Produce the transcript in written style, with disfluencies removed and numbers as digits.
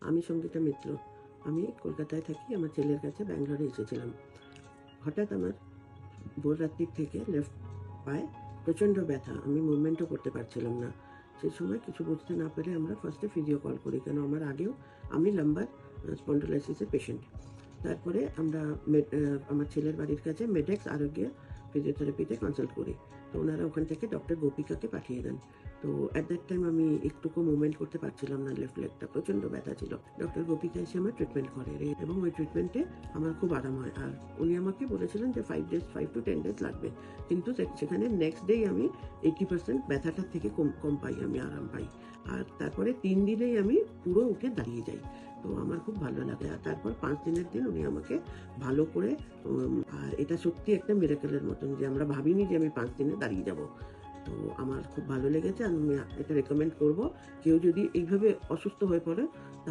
আমি সঙ্গীতা মিত্র। আমি কলকাতায় থাকি। আমার ছেলের কাছে ব্যাঙ্গালোরে এসেছিলাম। হঠাৎ আমার ভোর রাত্রির থেকে লেফট পায়ে প্রচণ্ড ব্যথা। আমি মুভমেন্টও করতে পারছিলাম না। সেই সময় কিছু বুঝতে না পেরে আমরা ফার্স্টে ফিজিও কল করি, কেন আমার আগেও আমি লাম্বার স্পন্ডোলাইসিসের পেশেন্ট। তারপরে আমরা আমার ছেলের বাড়ির কাছে মেডেক্স আরোগ্যে ফিজিওথেরাপিতে কনসাল্ট করি। তো ওনারা ওখান থেকে ডক্টর গোপিকাকে পাঠিয়ে দেন। তো অ্যাট দ্যাট টাইম আমি একটুকু মুভমেন্ট করতে পারছিলাম না, লেফট লেগটা প্রচণ্ড ব্যথা ছিল। ডক্টর গোপিকা এসে আমার ট্রিটমেন্ট করে এবং ওই ট্রিটমেন্টে আমার খুব আরাম হয়। আর উনি আমাকে বলেছিলেন যে 5 to 10 ডেজ লাগবে, কিন্তু সেখানে নেক্সট ডেই আমি 80% ব্যথাটার থেকে কম পাই, আমি আরাম পাই। আর তারপরে 3 দিনেই আমি পুরো উঠে দাঁড়িয়ে যাই। তো আমার খুব ভালো লাগে। আর তারপর 5 দিনের দিন উনি আমাকে ভালো করে আর এটা সত্যি একটা মিরাকেলের মতন, যে আমরা ভাবিনি যে আমি 5 দিনে দাঁড়িয়ে যাব। তো আমার খুব ভালো লেগেছে। আমি এটা রেকমেন্ড করব, কেউ যদি এইভাবে অসুস্থ হয়ে পড়ে